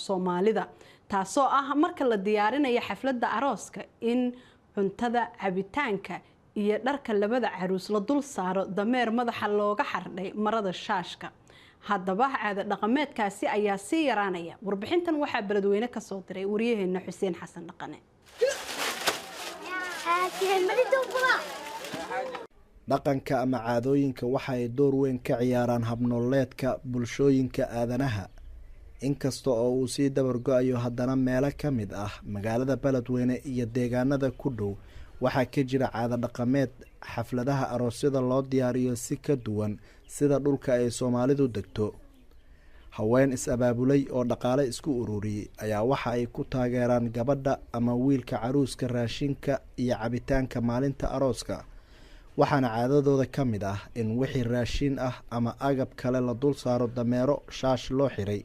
Soomaalida taasoo ah marka la diyaarinayo xafladda arooska in cuntada cabitaanka iyo dharka labada caruus la dul saaro dameer madaxa looga xardhay marada shaashka haddaba caado dhaqameedkaasi ayaa sii yaraanaya warbixintan waxaa beledweyne ka soo diray wariyaheena Xuseen Xasan Dhaqane dhaqanka ama caadooyinka waxa ay door weyn ka ciyaaraan habnololeedka bulshooyinka aadanaha inkasta oo uu sii dabar go'ayo haddana meelo ka mid ah magaalada beledweyne iyo deegaanada ku dhow waxaa ka jira caado dhaqameed xafladaha aroosyada loo diyaariyo si ka duwan sida dhulka ay Soomaalidu degto haween is-abaabulay oo dhaqaale isku ururiyay ayaa waxa ay ku taageeraan gabadha ama wiilka caruuska raashinka iyo cabitaanka maalinta arooska waxaana caadadooda ka mid ah in wixii raashin ah ama agab kale la dul saaro dameero shaash loo xiray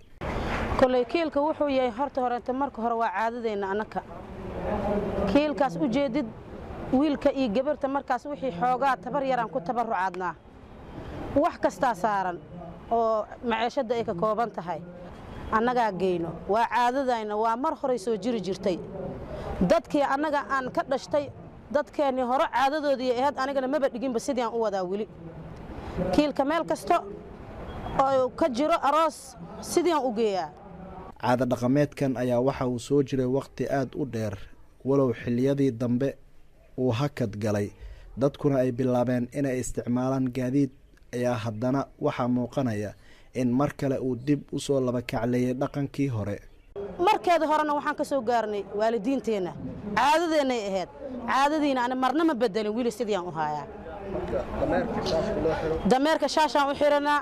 kulay kiilka wuxuu yahay horta marka hore waa caadadeena anaka kiilkaas u jeedid wiilka iyo gabarta markaas wixii xoogaa tabar yaraan ku tabarucaadnaa wax kasta saaran oo maciishada ay ka kooban tahay annaga geeyno waa caadadayna waa mar hore soo jiri jirtay dadkii annaga aan ka dhashtay dadkeeni hore caadadoodii ahayd anigana maba dhiginba sidii aan u wadaa wili kiilka meel kasto oo ka jiro aroos sidii aan u geeyaa caado dhaqameedkan ayaa waxa uu soo jiray waqti aad u dheer walow xilliyadii dambe uu hakad galay dadkuna ay bilaabeen inay isticmaalaan gaadiid ayaa haddana waxaa muuqanaya in mar kale uu dib u soo laba kacleeyay dhaqankii hore markeeda horena waxaan ka soo gaarnay waalidiinteena caadadeena ahayd caadadiina ana marna ma bedelin wili sidii aan u haayaa dameerka shaashaan u xiranaa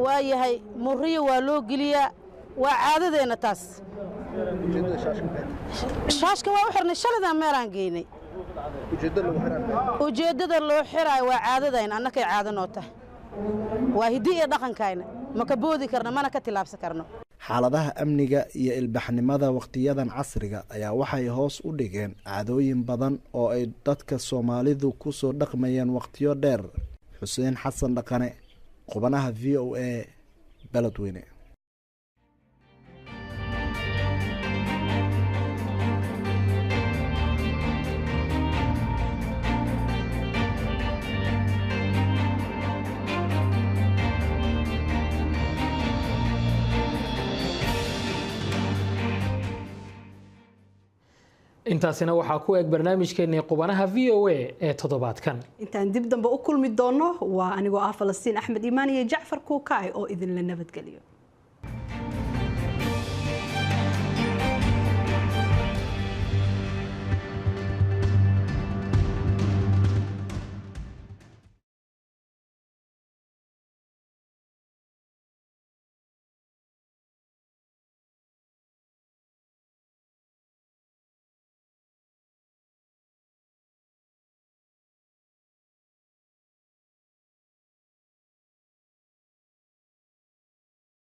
waa yahay muriyo waa loo geliyaa waa caadadeena taas shaashka waa u xirnay shaladaan meelaan geynay ujeedada loo xiraayo waa caadadayna annakay caado noo tahay waa hidii iyo dhaqankayna ma ka boodi karno mana ka tilaabsan karno xaaladaha amniga iyo ilbaxnimada waqtiyadan casriga ayaa waxay hoos u dhigeen caadooyin badan oo ay dadka Soomaalidu ku soo dhaqmayeen waqtiyo dheer Xuseen Xasan Dhaqane qubanaha VOA beledweyne intaasina waxaa ku eg barnaamijkeennii qubanaha VOA ee toddobaadkan intaan dib dambe u kulmi doono waa anigoo ah Falastiin Axmed Iimaan iyo Jacfar Kuukaay oo idin la nabadgeliyo